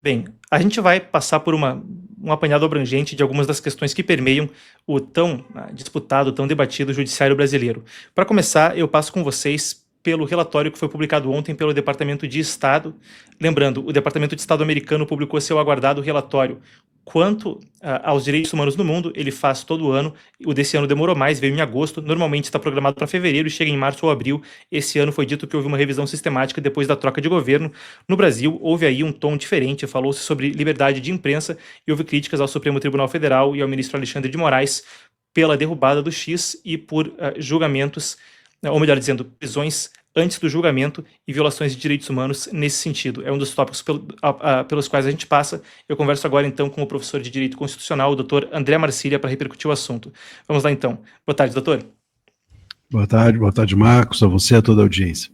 Bem, a gente vai passar por um apanhado abrangente de algumas das questões que permeiam o tão disputado, tão debatido judiciário brasileiro. Para começar, eu passo com vocês pelo relatório que foi publicado ontem pelo Departamento de Estado. Lembrando, o Departamento de Estado americano publicou seu aguardado relatório quanto aos direitos humanos no mundo. Ele faz todo ano. O desse ano demorou mais, veio em agosto. Normalmente está programado para fevereiro e chega em março ou abril. Esse ano foi dito que houve uma revisão sistemática depois da troca de governo. No Brasil, houve aí um tom diferente. Falou-se sobre liberdade de imprensa e houve críticas ao Supremo Tribunal Federal e ao ministro Alexandre de Moraes pela derrubada do X e por julgamentos, ou melhor dizendo, prisões antes do julgamento e violações de direitos humanos nesse sentido. É um dos tópicos pelos quais a gente passa. Eu converso agora, então, com o professor de Direito Constitucional, o doutor André Marcília, para repercutir o assunto. Vamos lá, então. Boa tarde, doutor. Boa tarde, Marcos, a você e a toda a audiência.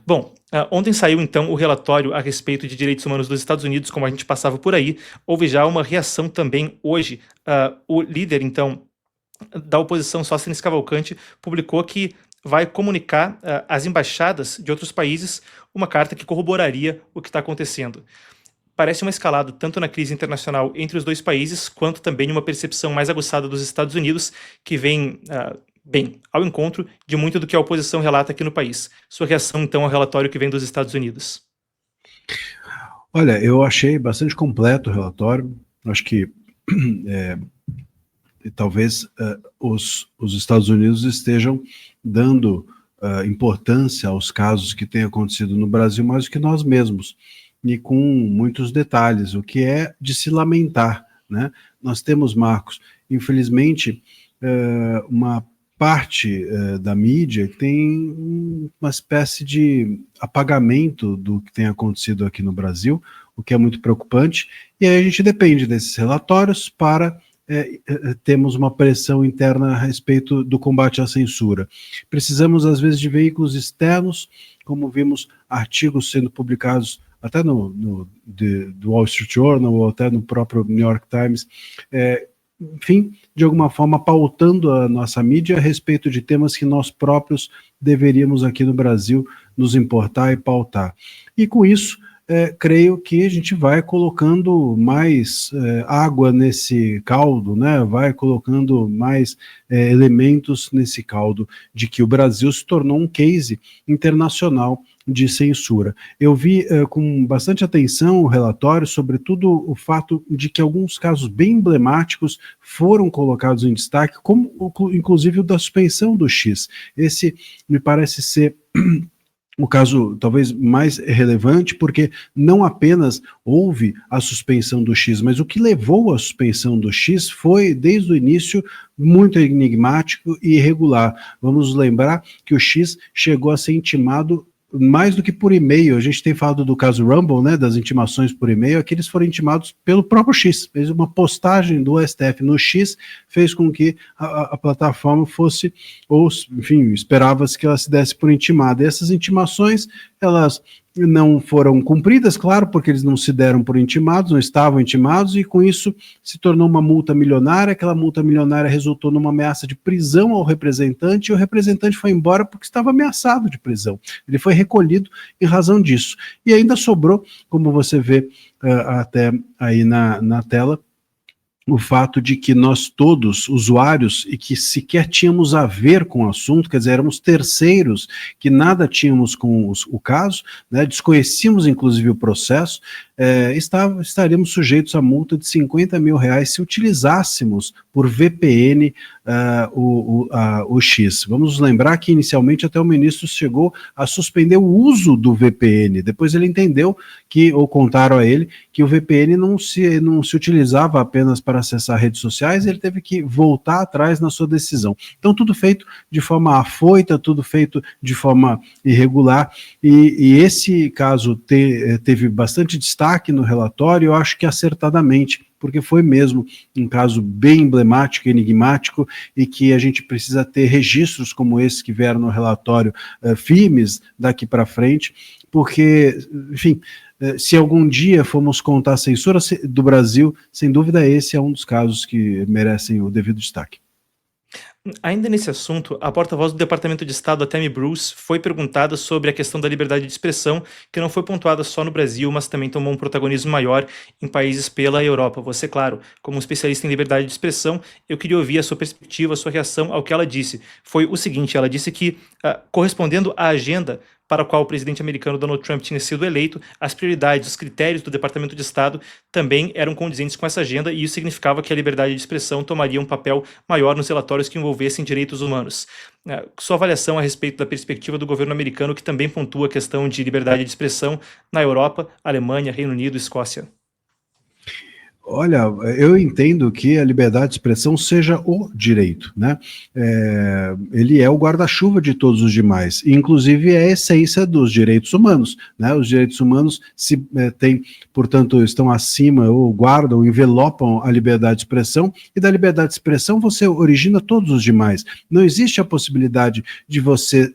Bom, ontem saiu, então, o relatório a respeito de direitos humanos dos Estados Unidos, como a gente passava por aí. Houve já uma reação também hoje. O líder, então, da oposição, Sóstenes Cavalcanti, publicou que vai comunicar às embaixadas de outros países uma carta que corroboraria o que está acontecendo. Parece uma escalada tanto na crise internacional entre os dois países, quanto também uma percepção mais aguçada dos Estados Unidos, que vem, bem, ao encontro de muito do que a oposição relata aqui no país. Sua reação, então, ao relatório que vem dos Estados Unidos? Olha, eu achei bastante completo o relatório. Acho que talvez os Estados Unidos estejam dando importância aos casos que têm acontecido no Brasil mais do que nós mesmos, e com muitos detalhes, o que é de se lamentar, né? Nós temos, Marcos, infelizmente, uma parte da mídia que tem uma espécie de apagamento do que tem acontecido aqui no Brasil, o que é muito preocupante, e aí a gente depende desses relatórios para temos uma pressão interna a respeito do combate à censura. Precisamos, às vezes, de veículos externos, como vimos artigos sendo publicados até do Wall Street Journal ou até no próprio New York Times, enfim, de alguma forma pautando a nossa mídia a respeito de temas que nós próprios deveríamos aqui no Brasil nos importar e pautar. E com isso, creio que a gente vai colocando mais água nesse caldo, né? Vai colocando mais elementos nesse caldo de que o Brasil se tornou um case internacional de censura. Eu vi com bastante atenção o relatório, sobretudo o fato de que alguns casos bem emblemáticos foram colocados em destaque, como inclusive o da suspensão do X. Esse me parece ser o caso talvez mais relevante, porque não apenas houve a suspensão do X, mas o que levou à suspensão do X foi, desde o início, muito enigmático e irregular. Vamos lembrar que o X chegou a ser intimado mais do que por e-mail. A gente tem falado do caso Rumble, né, das intimações por e-mail. Aqui eles foram intimados pelo próprio X. Fez uma postagem do STF no X, fez com que a plataforma fosse, ou enfim, esperava-se que ela se desse por intimada. E essas intimações, elas não foram cumpridas, claro, porque eles não se deram por intimados, não estavam intimados, e com isso se tornou uma multa milionária. Aquela multa milionária resultou numa ameaça de prisão ao representante, e o representante foi embora porque estava ameaçado de prisão. Ele foi recolhido em razão disso. E ainda sobrou, como você vê até aí na tela, o fato de que nós todos, usuários, e que sequer tínhamos a ver com o assunto, quer dizer, éramos terceiros, que nada tínhamos com o caso, né, desconhecíamos inclusive o processo, estaríamos sujeitos a multa de R$50 mil se utilizássemos por VPN o X. Vamos lembrar que inicialmente até o ministro chegou a suspender o uso do VPN, depois ele entendeu que, ou contaram a ele, que o VPN não se utilizava apenas para acessar redes sociais, ele teve que voltar atrás na sua decisão. Então tudo feito de forma afoita, tudo feito de forma irregular, e esse caso teve bastante destaque no relatório, eu acho que acertadamente, porque foi mesmo um caso bem emblemático, enigmático, e que a gente precisa ter registros como esse que vieram no relatório firmes daqui para frente, porque, enfim, se algum dia formos contar a censura do Brasil, sem dúvida esse é um dos casos que merecem o devido destaque. Ainda nesse assunto, a porta-voz do Departamento de Estado, a Tammy Bruce, foi perguntada sobre a questão da liberdade de expressão, que não foi pontuada só no Brasil, mas também tomou um protagonismo maior em países pela Europa. Você, claro, como um especialista em liberdade de expressão, eu queria ouvir a sua perspectiva, a sua reação ao que ela disse. Foi o seguinte, ela disse que, correspondendo à agenda para a qual o presidente americano Donald Trump tinha sido eleito, as prioridades, os critérios do Departamento de Estado também eram condizentes com essa agenda, e isso significava que a liberdade de expressão tomaria um papel maior nos relatórios que envolvessem direitos humanos. Sua avaliação a respeito da perspectiva do governo americano, que também pontua a questão de liberdade de expressão na Europa, Alemanha, Reino Unido e Escócia. Olha, eu entendo que a liberdade de expressão seja o direito, né? Ele é o guarda-chuva de todos os demais, inclusive é a essência dos direitos humanos, né? Os direitos humanos portanto, estão acima ou guardam, envelopam a liberdade de expressão, e da liberdade de expressão você origina todos os demais. Não existe a possibilidade de você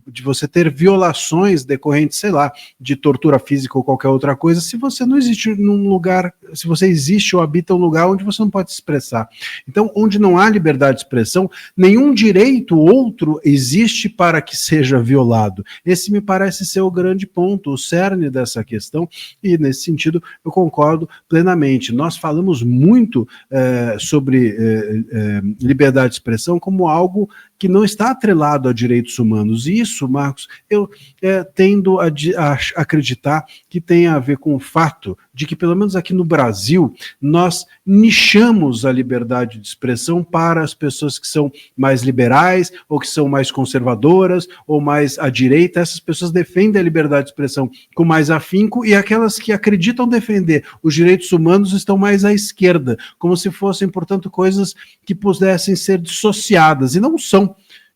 de você ter violações decorrentes, sei lá, de tortura física ou qualquer outra coisa, se você não existe num lugar, se você existe ou habita um lugar onde você não pode se expressar. Então, onde não há liberdade de expressão, nenhum direito outro existe para que seja violado. Esse me parece ser o grande ponto, o cerne dessa questão, e nesse sentido eu concordo plenamente. Nós falamos muito sobre liberdade de expressão como algo que não está atrelado a direitos humanos. E isso, Marcos, eu tendo a acreditar que tem a ver com o fato de que, pelo menos aqui no Brasil, nós nichamos a liberdade de expressão para as pessoas que são mais liberais, ou que são mais conservadoras, ou mais à direita. Essas pessoas defendem a liberdade de expressão com mais afinco, e aquelas que acreditam defender os direitos humanos estão mais à esquerda, como se fossem, portanto, coisas que pudessem ser dissociadas, e não são.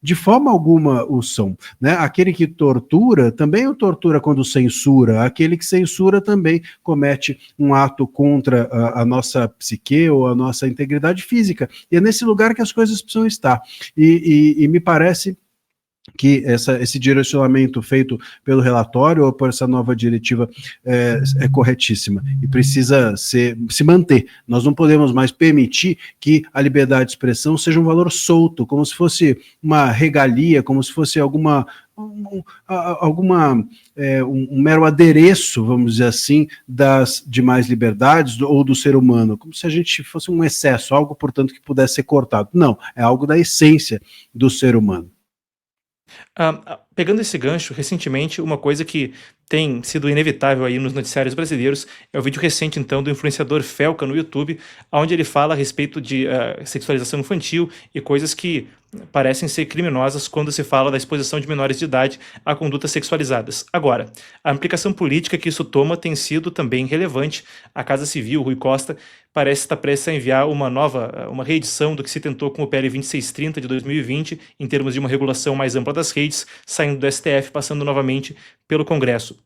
De forma alguma o são, né? Aquele que tortura também o tortura quando censura, aquele que censura também comete um ato contra a nossa psique ou a nossa integridade física, e é nesse lugar que as coisas precisam estar, e me parece que esse direcionamento feito pelo relatório ou por essa nova diretiva é corretíssima e precisa se manter. Nós não podemos mais permitir que a liberdade de expressão seja um valor solto, como se fosse uma regalia, como se fosse um mero adereço, vamos dizer assim, das demais liberdades ou do ser humano, como se a gente fosse um excesso, algo, portanto, que pudesse ser cortado. Não, é algo da essência do ser humano. Pegando esse gancho, recentemente, uma coisa que tem sido inevitável aí nos noticiários brasileiros é o vídeo recente, então, do influenciador Felca no YouTube, onde ele fala a respeito de sexualização infantil e coisas que parecem ser criminosas quando se fala da exposição de menores de idade a condutas sexualizadas. Agora, a implicação política que isso toma tem sido também relevante. A Casa Civil, Rui Costa, parece estar prestes a enviar uma reedição do que se tentou com o PL 2630 de 2020, em termos de uma regulação mais ampla das redes, saindo do STF, passando novamente pelo Congresso.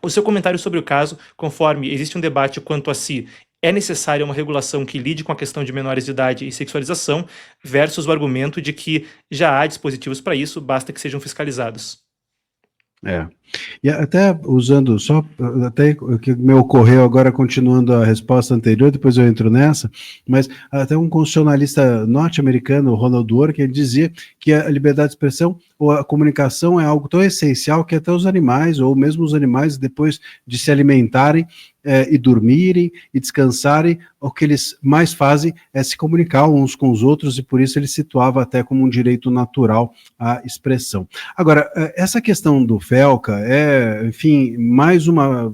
O seu comentário sobre o caso, conforme existe um debate quanto a se é necessária uma regulação que lide com a questão de menores de idade e sexualização, versus o argumento de que já há dispositivos para isso, basta que sejam fiscalizados. E até usando, até o que me ocorreu agora, continuando a resposta anterior, depois eu entro nessa, mas até um constitucionalista norte-americano, Ronald Dworkin, ele dizia que a liberdade de expressão ou a comunicação é algo tão essencial que até os animais, ou mesmo os animais, depois de se alimentarem e dormirem e descansarem, o que eles mais fazem é se comunicar uns com os outros, e por isso ele situava até como um direito natural à expressão. Agora, essa questão do Felca enfim, mais uma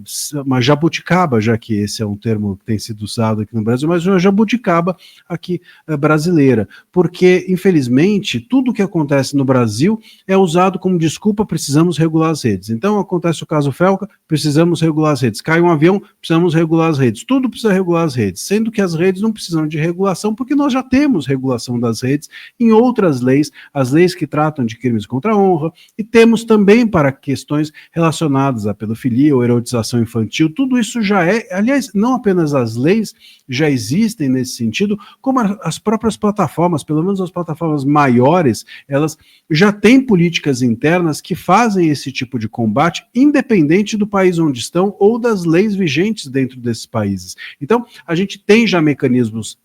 jabuticaba, já que esse é um termo que tem sido usado aqui no Brasil, mas uma jabuticaba aqui brasileira, porque, infelizmente, tudo que acontece no Brasil é usado como desculpa: precisamos regular as redes. Então, acontece o caso Felca, precisamos regular as redes. Cai um avião, precisamos regular as redes. Tudo precisa regular as redes, sendo que as redes não precisam de regulação, porque nós já temos regulação das redes em outras leis, as leis que tratam de crimes contra a honra, e temos também para questões relacionadas à pedofilia ou erotização infantil. Tudo isso já aliás, não apenas as leis já existem nesse sentido, como as próprias plataformas, pelo menos as plataformas maiores, elas já têm políticas internas que fazem esse tipo de combate, independente do país onde estão ou das leis vigentes presentes dentro desses países. Então, a gente tem já mecanismos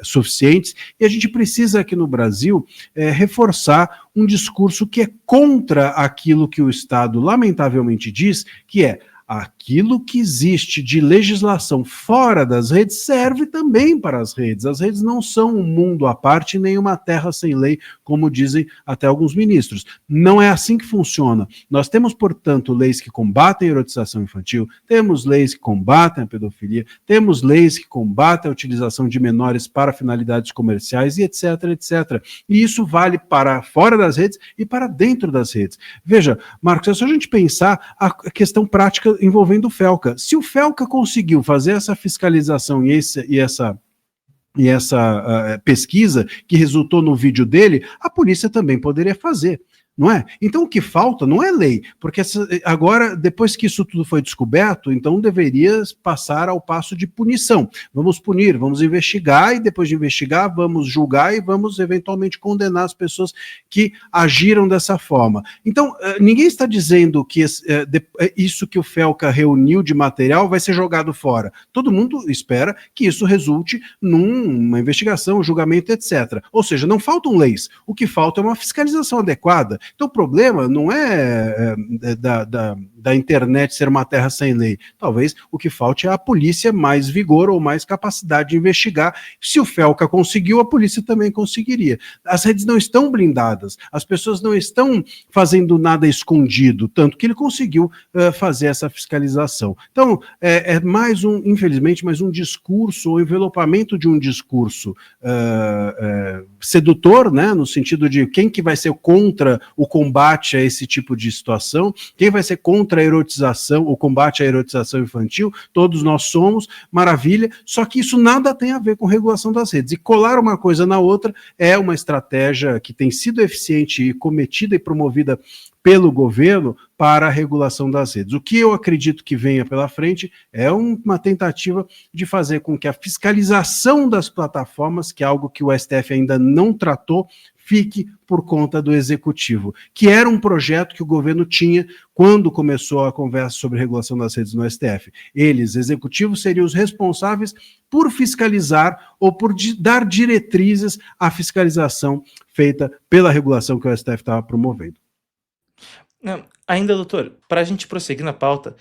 suficientes e a gente precisa aqui no Brasil reforçar um discurso que é contra aquilo que o Estado lamentavelmente diz, que é aquilo que existe de legislação fora das redes serve também para as redes. As redes não são um mundo à parte, nem uma terra sem lei, como dizem até alguns ministros. Não é assim que funciona. Nós temos, portanto, leis que combatem a erotização infantil, temos leis que combatem a pedofilia, temos leis que combatem a utilização de menores para finalidades comerciais e etc, etc. E isso vale para fora das redes e para dentro das redes. Veja, Marcos, é só a gente pensar a questão prática envolvendo o Felca. Se o Felca conseguiu fazer essa fiscalização e essa pesquisa que resultou no vídeo dele, a polícia também poderia fazer. Não é? Então o que falta não é lei, porque agora, depois que isso tudo foi descoberto, então deveria passar ao passo de punição. Vamos punir, vamos investigar, e depois de investigar, vamos julgar e vamos eventualmente condenar as pessoas que agiram dessa forma. Então, ninguém está dizendo que isso que o Felca reuniu de material vai ser jogado fora. Todo mundo espera que isso resulte numa investigação, julgamento, etc. Ou seja, não faltam leis, o que falta é uma fiscalização adequada. Então o problema não é da internet ser uma terra sem lei. Talvez o que falte é a polícia mais vigor ou mais capacidade de investigar. Se o Felca conseguiu, a polícia também conseguiria. As redes não estão blindadas, as pessoas não estão fazendo nada escondido, tanto que ele conseguiu fazer essa fiscalização. Então, infelizmente, mais um discurso, ou envelopamento de um discurso sedutor, né, no sentido de quem que vai ser contra o combate a esse tipo de situação, quem vai ser contra a erotização, o combate à erotização infantil, todos nós somos, maravilha, só que isso nada tem a ver com regulação das redes, e colar uma coisa na outra é uma estratégia que tem sido eficiente e cometida e promovida pelo governo para a regulação das redes. O que eu acredito que venha pela frente é uma tentativa de fazer com que a fiscalização das plataformas, que é algo que o STF ainda não tratou, fique por conta do executivo, que era um projeto que o governo tinha quando começou a conversa sobre regulação das redes no STF. Eles, executivos, seriam os responsáveis por fiscalizar ou por dar diretrizes à fiscalização feita pela regulação que o STF estava promovendo. Não, ainda, doutor, para a gente prosseguir na pauta,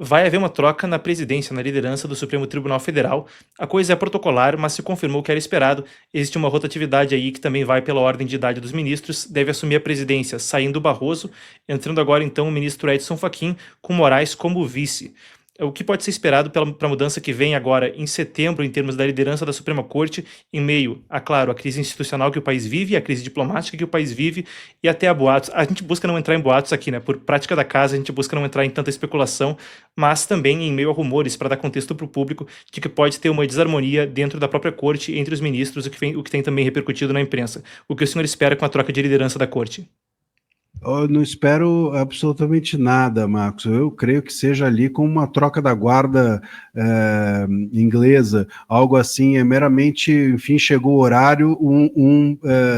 vai haver uma troca na presidência, na liderança do Supremo Tribunal Federal. A coisa é protocolar, mas se confirmou o que era esperado. Existe uma rotatividade aí que também vai pela ordem de idade dos ministros. Deve assumir a presidência saindo Barroso, entrando agora então o ministro Edson Fachin, com Moraes como vice. O que pode ser esperado para a mudança que vem agora em setembro, em termos da liderança da Suprema Corte, em meio, claro, à crise institucional que o país vive, à crise diplomática que o país vive e até a boatos. A gente busca não entrar em boatos aqui, né? Por prática da casa, a gente busca não entrar em tanta especulação, mas também em meio a rumores, para dar contexto para o público, de que pode ter uma desarmonia dentro da própria Corte entre os ministros, o que tem também repercutido na imprensa. O que o senhor espera com a troca de liderança da Corte? Eu não espero absolutamente nada, Marcos. Eu creio que seja ali como uma troca da guarda inglesa, algo assim, é meramente, enfim, chegou o horário,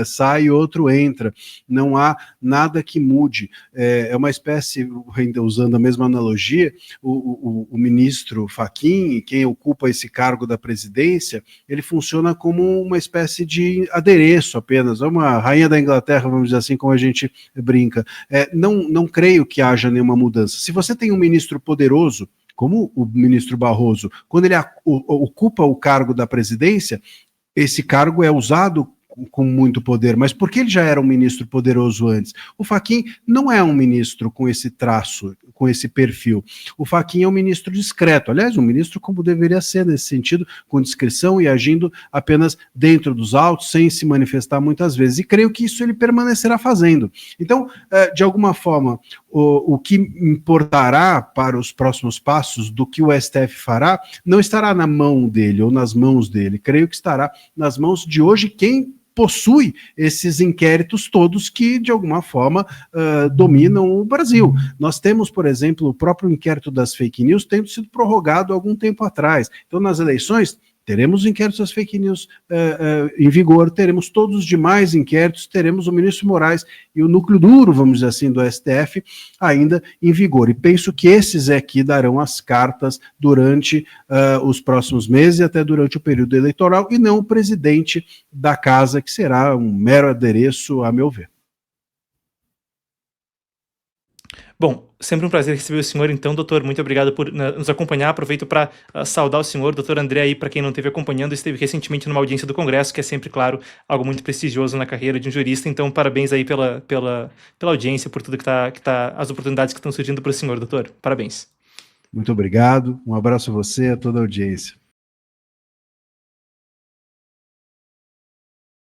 sai e outro entra. Não há nada que mude. É uma espécie, ainda usando a mesma analogia, o ministro Fachin, quem ocupa esse cargo da presidência, ele funciona como uma espécie de adereço apenas, é uma rainha da Inglaterra, vamos dizer assim, como a gente brinca. Não creio que haja nenhuma mudança. Se você tem um ministro poderoso, como o ministro Barroso, quando ele ocupa o cargo da presidência, esse cargo é usado com muito poder, mas porque ele já era um ministro poderoso antes. O Fachin não é um ministro com esse traço, com esse perfil. O Fachin é um ministro discreto, aliás, um ministro como deveria ser nesse sentido, com discrição e agindo apenas dentro dos autos, sem se manifestar muitas vezes, e creio que isso ele permanecerá fazendo. Então, de alguma forma, o que importará para os próximos passos do que o STF fará, não estará na mão dele ou nas mãos dele, creio que estará nas mãos de hoje quem possui esses inquéritos todos que, de alguma forma, dominam o Brasil. Nós temos, por exemplo, o próprio inquérito das fake news tendo sido prorrogado há algum tempo atrás. Então, nas eleições, teremos inquéritos às fake news em vigor, teremos todos os demais inquéritos, teremos o ministro Moraes e o núcleo duro, vamos dizer assim, do STF ainda em vigor. E penso que esses aqui darão as cartas durante os próximos meses e até durante o período eleitoral, e não o presidente da casa, que será um mero adereço, a meu ver. Bom, sempre um prazer receber o senhor, então, doutor. Muito obrigado por nos acompanhar. Aproveito para saudar o senhor, doutor André, aí, para quem não esteve acompanhando, esteve recentemente numa audiência do Congresso, que é sempre, claro, algo muito prestigioso na carreira de um jurista. Então, parabéns aí pela audiência, por tudo as oportunidades que estão surgindo para o senhor, doutor. Parabéns. Muito obrigado, um abraço a você e a toda a audiência.